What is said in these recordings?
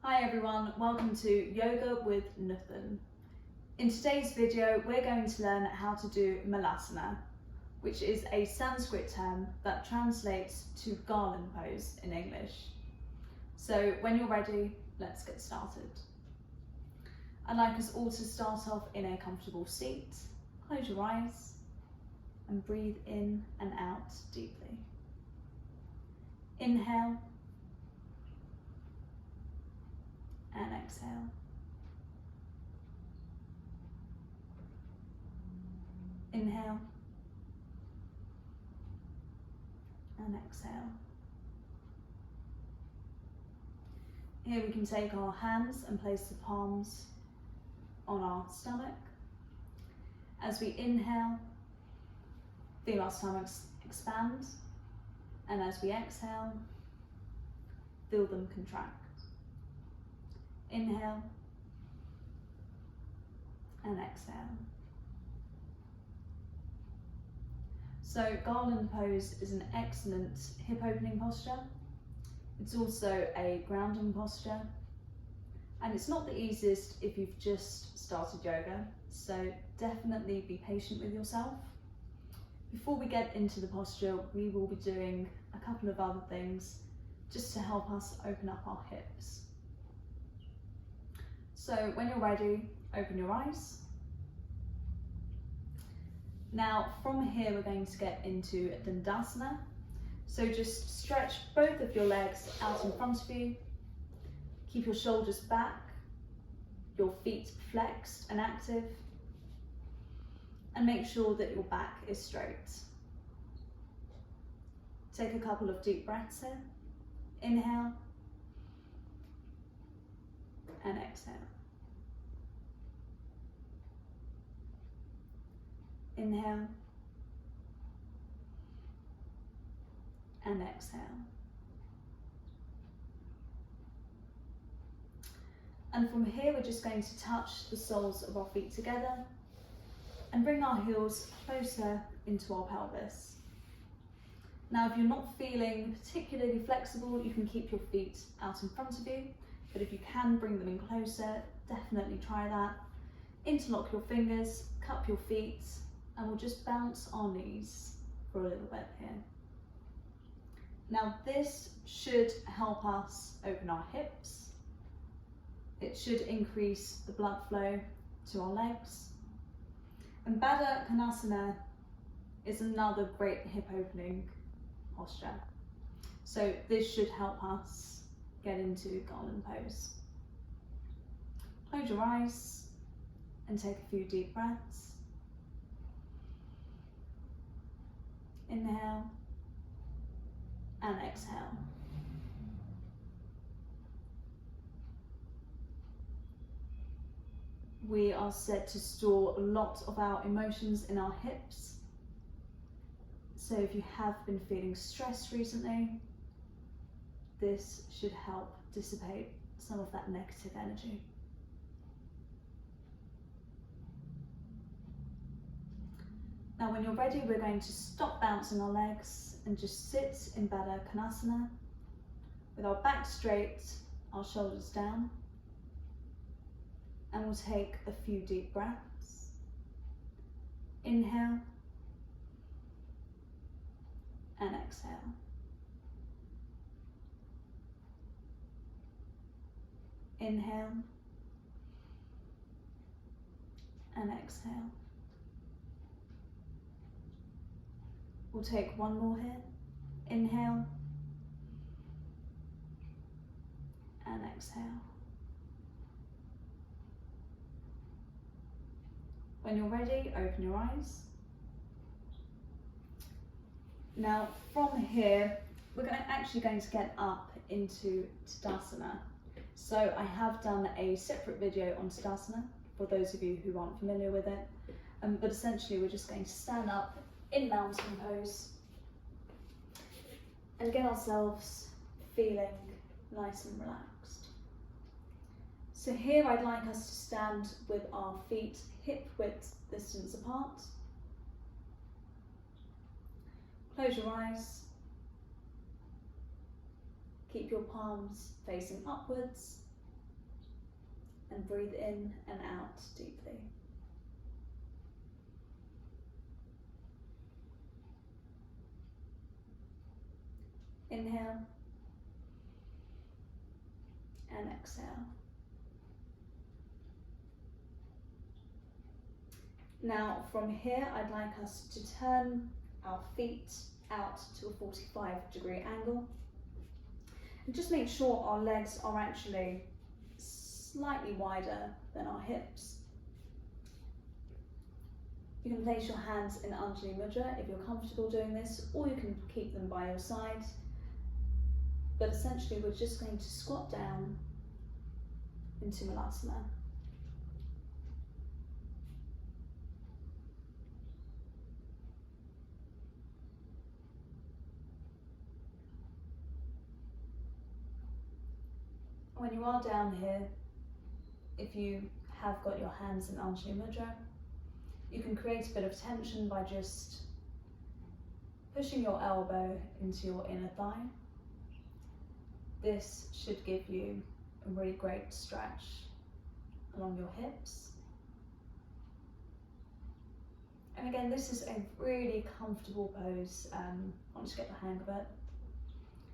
Hi everyone, welcome to Yoga with Nutan. In today's video, we're going to learn how to do Malasana, which is a Sanskrit term that translates to Garland Pose in English. So when you're ready, let's get started. I'd like us all to start off in a comfortable seat. Close your eyes and breathe in and out deeply. Inhale and exhale. Inhale and exhale. Here we can take our hands and place the palms on our stomach. As we inhale, feel our stomachs expand, and as we exhale, feel them contract. Inhale and exhale. So Garland Pose is an excellent hip opening posture. It's also a grounding posture, and it's not the easiest if you've just started yoga, so definitely be patient with yourself. Before we get into the posture, we will be doing a couple of other things just to help us open up our hips. So when you're ready, open your eyes. Now from here we're going to get into Dandasana. So just stretch both of your legs out in front of you. Keep your shoulders back, your feet flexed and active, and make sure that your back is straight. Take a couple of deep breaths here. Inhale and exhale. Inhale and exhale. And from here, we're just going to touch the soles of our feet together and bring our heels closer into our pelvis. Now, if you're not feeling particularly flexible, you can keep your feet out in front of you, but if you can bring them in closer, definitely try that. Interlock your fingers, cup your feet, and we'll just bounce our knees for a little bit here. Now this should help us open our hips. It should increase the blood flow to our legs. And Baddha Konasana is another great hip opening posture. So this should help us get into Garland Pose. Close your eyes and take a few deep breaths. Inhale and exhale. We are said to store a lot of our emotions in our hips. So if you have been feeling stressed recently, this should help dissipate some of that negative energy. Now when you're ready, we're going to stop bouncing our legs and just sit in Baddha Konasana with our back straight, our shoulders down, and we'll take a few deep breaths. Inhale and exhale. Inhale and exhale. We'll take one more here. Inhale and exhale. When you're ready, open your eyes. Now from here, we're actually going to get up into Tadasana. So I have done a separate video on Tadasana for those of you who aren't familiar with it. But essentially we're just going to stand up in mountain pose and get ourselves feeling nice and relaxed. So here I'd like us to stand with our feet hip width distance apart. Close your eyes. Keep your palms facing upwards and breathe in and out deeply. Inhale and exhale. Now from here, I'd like us to turn our feet out to a 45-degree angle. And just make sure our legs are actually slightly wider than our hips. You can place your hands in Anjali Mudra if you're comfortable doing this, or you can keep them by your side. But essentially we're just going to squat down into Malasana. When you are down here, if you have got your hands in Anjali Mudra, you can create a bit of tension by just pushing your elbow into your inner thigh. This should give you a really great stretch along your hips. And again, this is a really comfortable pose once you get the hang of it.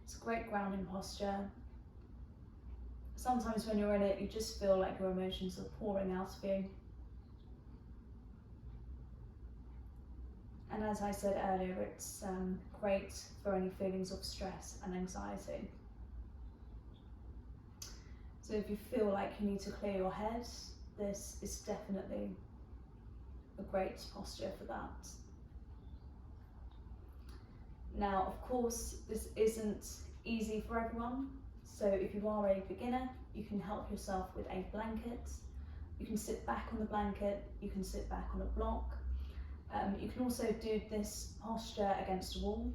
It's a great grounding posture. Sometimes when you're in it, you just feel like your emotions are pouring out of you. And as I said earlier, it's great for any feelings of stress and anxiety. So if you feel like you need to clear your head, this is definitely a great posture for that. Now, of course, this isn't easy for everyone. So if you are a beginner, you can help yourself with a blanket. You can sit back on the blanket, you can sit back on a block. You can also do this posture against a wall.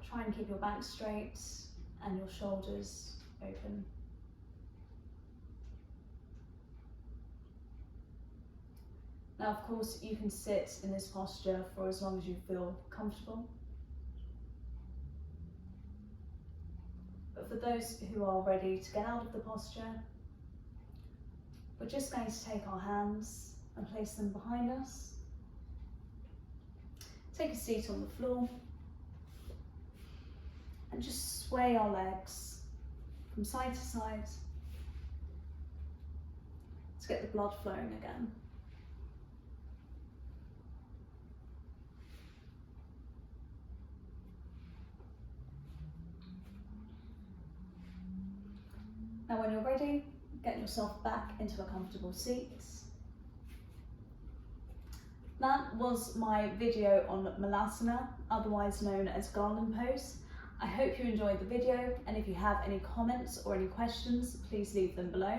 Try and keep your back straight and your shoulders open. Now, of course, you can sit in this posture for as long as you feel comfortable. But for those who are ready to get out of the posture, we're just going to take our hands and place them behind us. Take a seat on the floor and just sway our legs from side to side to get the blood flowing again. Now when you're ready, get yourself back into a comfortable seat. That was my video on Malasana, otherwise known as Garland Pose. I hope you enjoyed the video, and if you have any comments or any questions, please leave them below.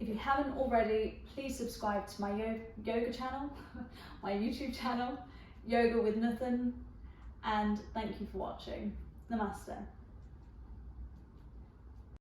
If you haven't already, please subscribe to my yoga channel, my YouTube channel, Yoga with Nutan, and thank you for watching. Namaste.